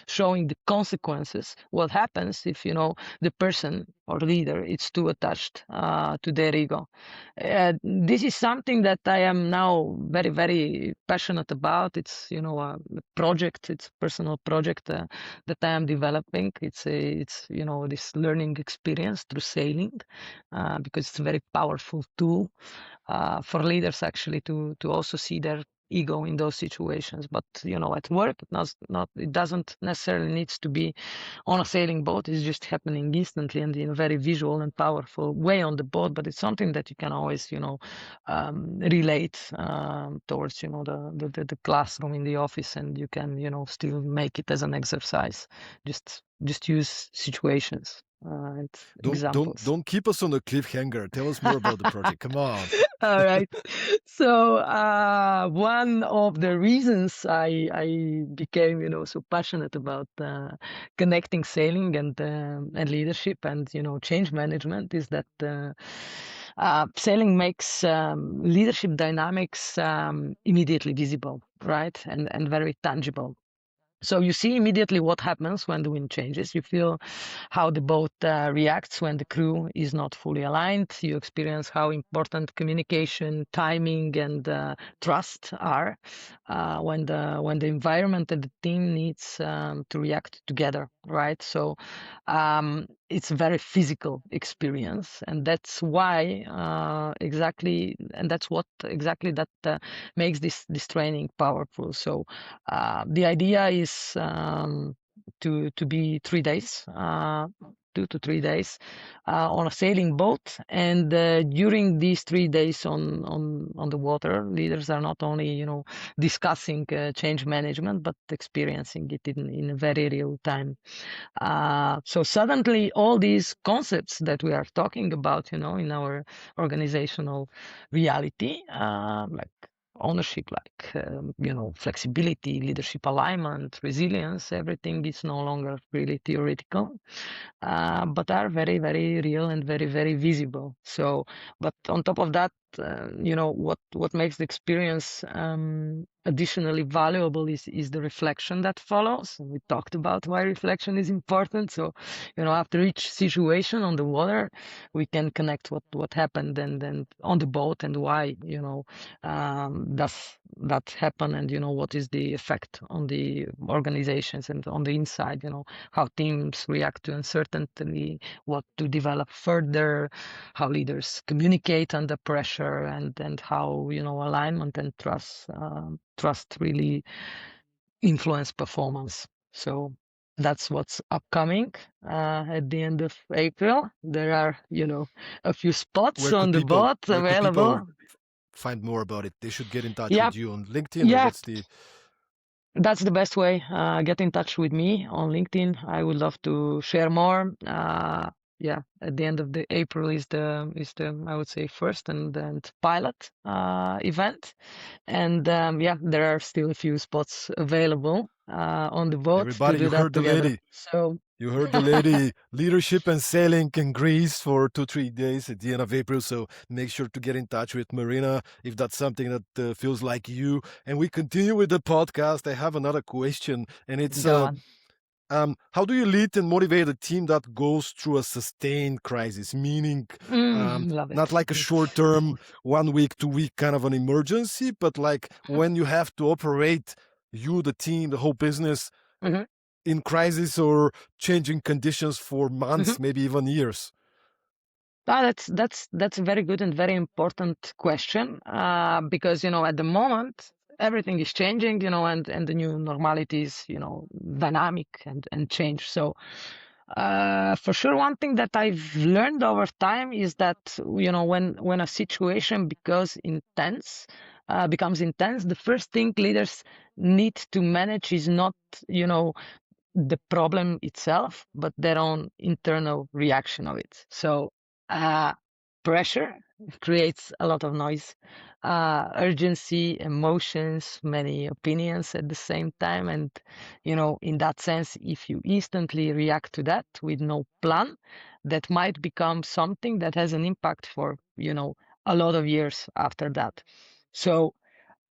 showing the consequences, what happens if the person or leader is too attached to their ego. This is something that I am now very, very passionate about. It's a project, it's a personal project that I am developing. It's this learning experience through sailing, because it's a very powerful tool for leaders, actually, to also see their ego in those situations. But at work, it doesn't necessarily needs to be on a sailing boat. It's just happening instantly and in a very visual and powerful way on the boat. But it's something that you can always relate towards the classroom in the office, and you can still make it as an exercise. Just use situations. and Don't examples. don't keep us on a cliffhanger. Tell us more about the project. Come on. All right. So one of the reasons I became, so passionate about connecting sailing and leadership and change management is that sailing makes leadership dynamics immediately visible, right, and very tangible. So you see immediately what happens when the wind changes. You feel how the boat reacts when the crew is not fully aligned. You experience how important communication, timing, and trust are when the environment and the team needs to react together, right? So it's a very physical experience, and that's why exactly, and that's what exactly that makes this training powerful. So the idea is to be 3 days, 2 to 3 days, on a sailing boat, and during these 3 days on the water, leaders are not only discussing change management but experiencing it in a very real time. So suddenly, all these concepts that we are talking about, in our organizational reality, like ownership, like flexibility, leadership alignment, resilience, everything is no longer really theoretical, but are very, very real and very, very visible. So, but on top of that, what makes the experience additionally valuable is the reflection that follows. We talked about why reflection is important. So, after each situation on the water, we can connect what happened and then on the boat and why does that happen, and what is the effect on the organizations and on the inside. How teams react to uncertainty, what to develop further, how leaders communicate under pressure, and how alignment and trust really influence performance. So that's what's upcoming at the end of April. There are a few spots Where on could the people boat where could people available. find more about it? They should get in touch Yeah, with you on LinkedIn, or yeah. what's the That's the best way. Get in touch with me on LinkedIn. I would love to share more. Yeah, at the end of the April is the I would say first and pilot event, and yeah, there are still a few spots available on the boat to everybody? do You that heard the together. lady. So You heard the lady. Leadership and sailing in Greece for 2-3 days at the end of April. So make sure to get in touch with Marina if that's something that feels like you. And we continue with the podcast. I have another question, and it's go on. how do you lead and motivate a team that goes through a sustained crisis? Meaning, Love not it. like a short term, 1 week, 2 week kind of an emergency, but like when you have to operate, you, the team, the whole business Mhm, in crisis or changing conditions for mhm. months, maybe even years. That's a very good and very important question, because at the moment everything is changing, and the new normality is dynamic and change. So for sure, one thing that I've learned over time is that when a situation becomes intense, the first thing leaders need to manage is not you know the problem itself, but their own internal reaction of it. So, uh, pressure creates a lot of noise, urgency, emotions, many opinions at the same time. And, in that sense, if you instantly react to that with no plan, that might become something that has an impact for, a lot of years after that. So,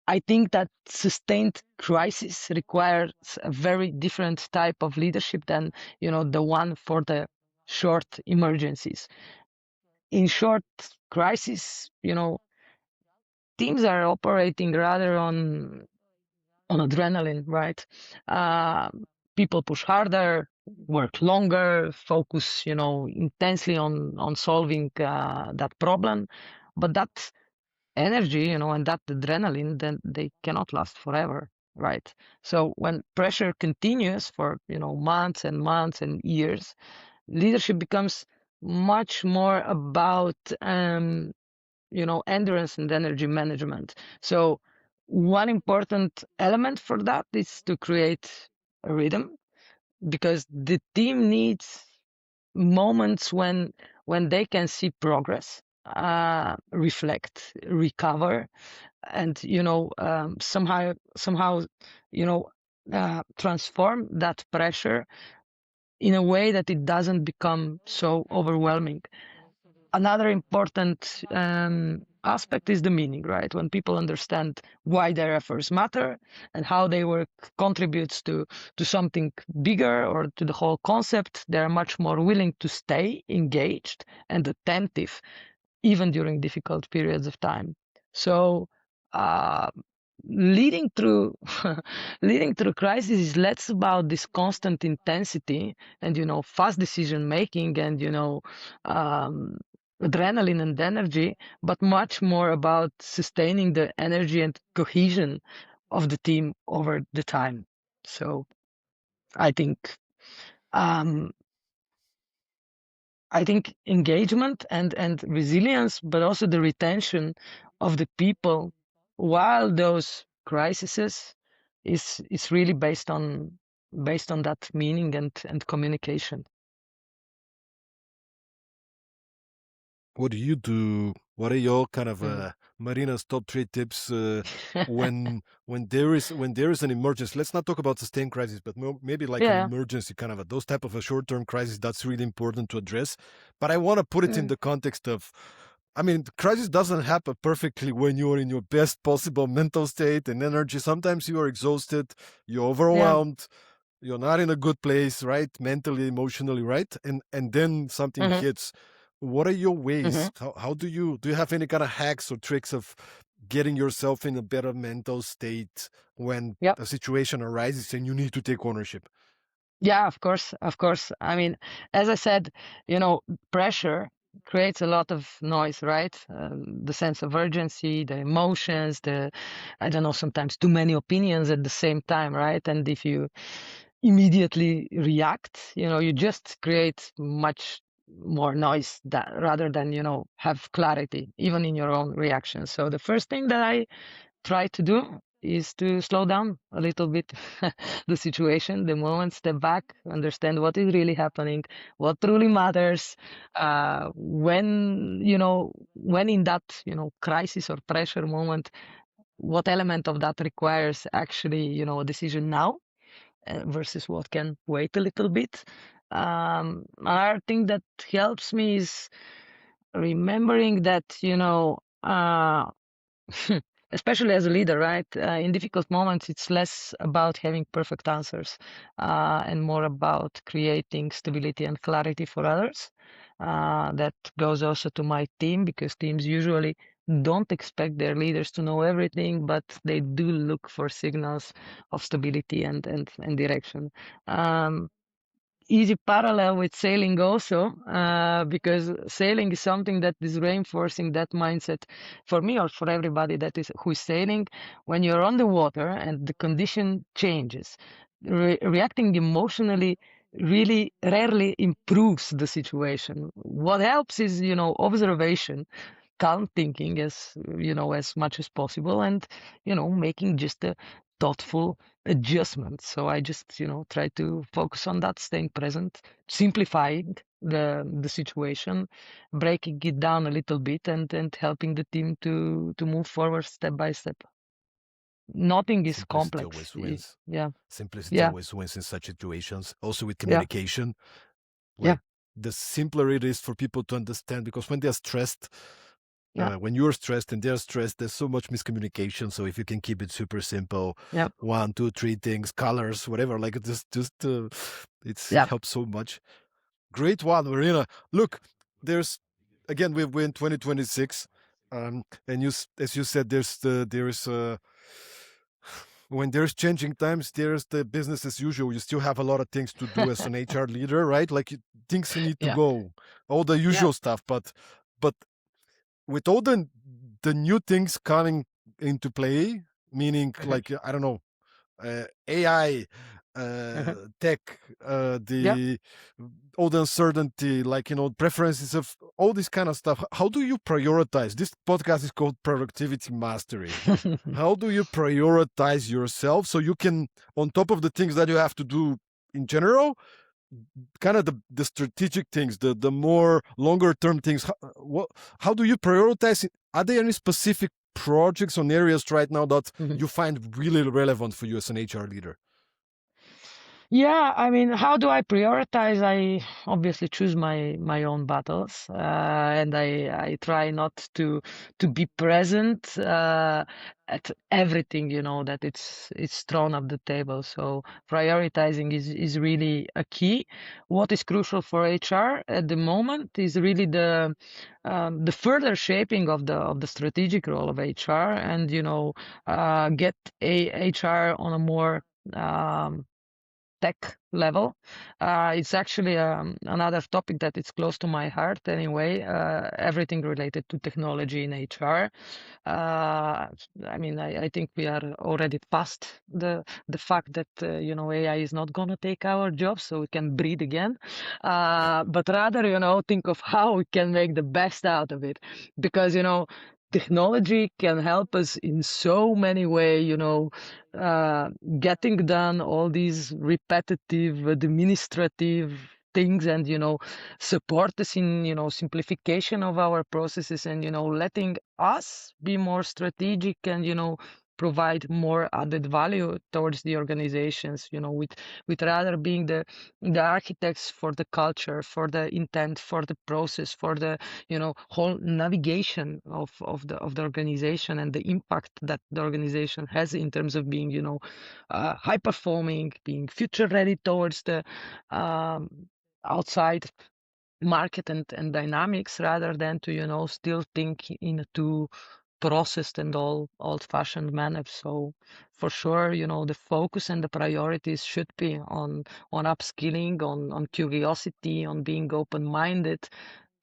I think that sustained crisis requires a very different type of leadership than, the one for the short emergencies. In short crisis, teams are operating rather on adrenaline, right? Uh, People push harder, work longer, focus, intensely on solving that problem, but that energy, and that adrenaline, then they cannot last forever, right? So when pressure continues for, months and months and years, leadership becomes much more about, endurance and energy management. So one important element for that is to create a rhythm, because the team needs moments when they can see progress, reflect, recover, and somehow transform that pressure in a way that it doesn't become so overwhelming. Another important aspect is the meaning, right? When people understand why their efforts matter and how they work contributes to something bigger or to the whole concept, they're much more willing to stay engaged and attentive even during difficult periods of time. So uh, leading through leading through crisis is less about this constant intensity and fast decision making and um, adrenaline and energy, but much more about sustaining the energy and cohesion of the team over the time. So I think um, engagement and resilience, but also the retention of the people while those crises is really based on that meaning and communication. What do you do? What are your kind of Mm. Marina's top 3 tips when there is an emergency? Let's not talk about sustained crisis, but maybe like an Yeah. emergency, kind of those type of a short-term crisis that's really important to address. But I want to put it in Mm. the context of, I mean, the crisis doesn't happen perfectly when you are in your best possible mental state and energy. Sometimes you are exhausted, you're Yeah. overwhelmed, you're not in a good place, right? Mentally, emotionally, right? And then something Hmm. hits. What are your Hmm. ways? How do you have any kind of hacks or tricks of getting yourself in a better mental state when Yeah. a situation arises and you need to take ownership? Yeah, of course, of course. I mean, as I said, pressure creates a lot of noise, right? The sense of urgency, the emotions, I don't know, sometimes too many opinions at the same time, right? And if you immediately react, you just create much more noise rather than, have clarity, even in your own reaction. So the first thing that I try to do is to slow down a little bit the situation, the moment, step back, understand what is really happening, what truly matters, when in that, crisis or pressure moment, what element of that requires actually, a decision now versus what can wait a little bit. Another thing that helps me is remembering that, especially as a leader, right? In difficult moments, it's less about having perfect answers and more about creating stability and clarity for others. That goes also to my team because teams usually don't expect their leaders to know everything, but they do look for signals of stability and direction. Um, Easy parallel with sailing also, because sailing is something that is reinforcing that mindset for me or for everybody who is sailing. When you're on the water and the condition changes, reacting emotionally really rarely improves the situation. What helps is, observation, calm thinking as much as possible, and making just a thoughtful adjustment. So I just try to focus on that, staying present, simplifying the situation, breaking it down a little bit, and helping the team to move forward step by step. Nothing is Simplicity complex. always wins. Yeah. Simplicity Yeah. always wins in such situations. Also with Yeah. communication, Yeah. like the simpler it is for people to understand, because when they're stressed, Yeah. when you're stressed and they're stressed, there's so much miscommunication. So if you can keep it super simple, Yeah. one, two, three things, colors, whatever, like just it's Yeah. helps so much. Great one, Marina. Look, there's again we're in 2026, and as you said, there's when there's changing times, there's the business as usual. You still have a lot of things to do as an HR leader, right? Like things you need to Yeah. go, all the Yeah. usual stuff. But with all the new things coming into play, meaning Mhm. like I don't know, AI, Mhm. tech, Yeah. the all the uncertainty, like preferences of all this kind of stuff. How do you prioritize? This podcast is called Productivity Mastery. How do you prioritize yourself so you can, on top of the things that you have to do in general, kind of the strategic things, the more longer term things. How do you prioritize it? Are there any specific projects or areas right now that you find really relevant for you as an HR leader? Yeah, I mean, how do I prioritize? I obviously choose my own battles, and I try not to be present at everything, that it's thrown up the table. So prioritizing is really a key. What is crucial for HR at the moment is really the further shaping of the strategic role of HR, and get HR on a more tech level. It's actually another topic that is close to my heart anyway, everything related to technology in HR. I mean, I think we are already past the fact that, AI is not going to take our jobs, so we can breathe again. But rather, think of how we can make the best out of it. Because, technology can help us in so many ways, getting done all these repetitive administrative things, and support us in simplification of our processes, and letting us be more strategic, and provide more added value towards the organizations, with rather being the architects for the culture, for the intent, for the process, for the whole navigation of the organization, and the impact that the organization has in terms of being high performing, being future ready towards the um, outside market and dynamics, rather than to still think in a too processed and old-fashioned manner. So for sure, the focus and the priorities should be on upskilling, on curiosity, on being open-minded,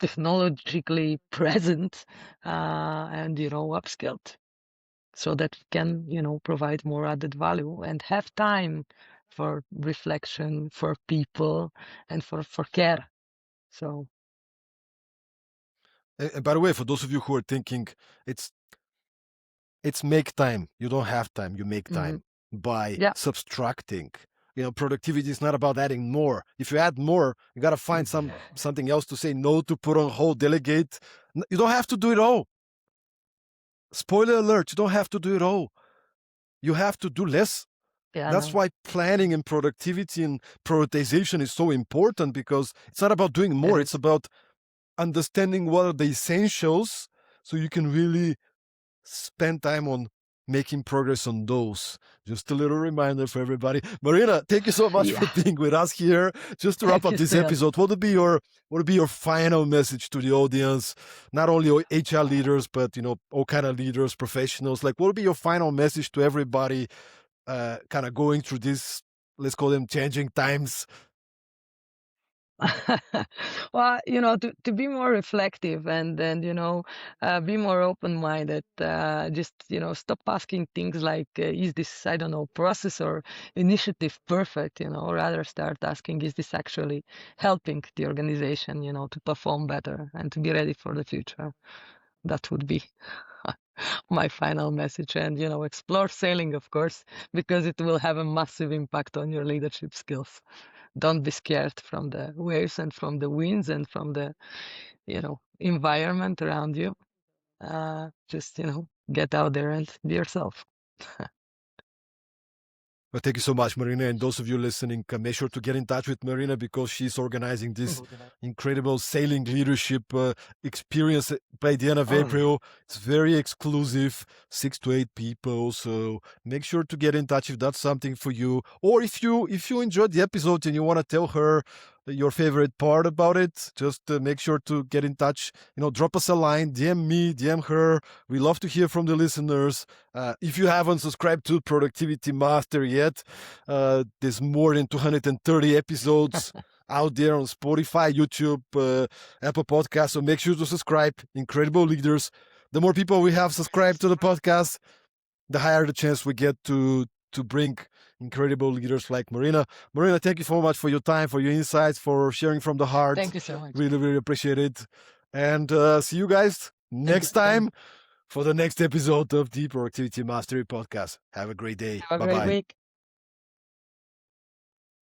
technologically present, and upskilled, so that we can provide more added value and have time for reflection, for people, and for care. So And by the way, for those of you who are thinking, it's make time. You don't have time. You make time by yeah, subtracting. Productivity is not about adding more. If you add more, you got to find something else to say no to, put on hold, delegate. You don't have to do it all. Spoiler alert, you don't have to do it all. You have to do less. That's why planning and productivity and prioritization is so important, because it's not about doing more. It's about understanding what are the essentials, so you can really spend time on making progress on those. Just a little reminder for everybody. Marina, thank you so much for being with us here. Just to wrap up this episode, what would be your final message to the audience? Not only HR leaders, but all kind of leaders, professionals. Like, what would be your final message to everybody kind of going through this, let's call them changing times? Well, to be more reflective, and then be more open-minded. Just stop asking things like, is this, I don't know, process or initiative perfect? Rather start asking, is this actually helping the organization to perform better and to be ready for the future? That would be my final message. And explore sailing, of course, because it will have a massive impact on your leadership skills. Don't be scared from the waves and from the winds and from the environment around you. Just get out there and be yourself. Well, thank you so much, Marina. And those of you listening, make sure to get in touch with Marina, because she's organizing this incredible sailing leadership experience by the end of April. It's very exclusive, 6 to 8 people. So make sure to get in touch if that's something for you. Or if you enjoyed the episode and you want to tell her your favorite part about it, just make sure to get in touch. Drop us a line, DM me, DM her. We love to hear from the listeners. If you haven't subscribed to Productivity Master yet, there's more than 230 episodes out there on Spotify, YouTube, Apple Podcasts. So make sure to subscribe. Incredible leaders. The more people we have subscribed to the podcast, the higher the chance we get to bring incredible leaders like Marina. Marina, thank you so much for your time, for your insights, for sharing from the heart. Thank you so much. Really, really appreciate it. And see you guys next time for the next episode of the Productivity Mastery Podcast. Have a great day. Have a great week.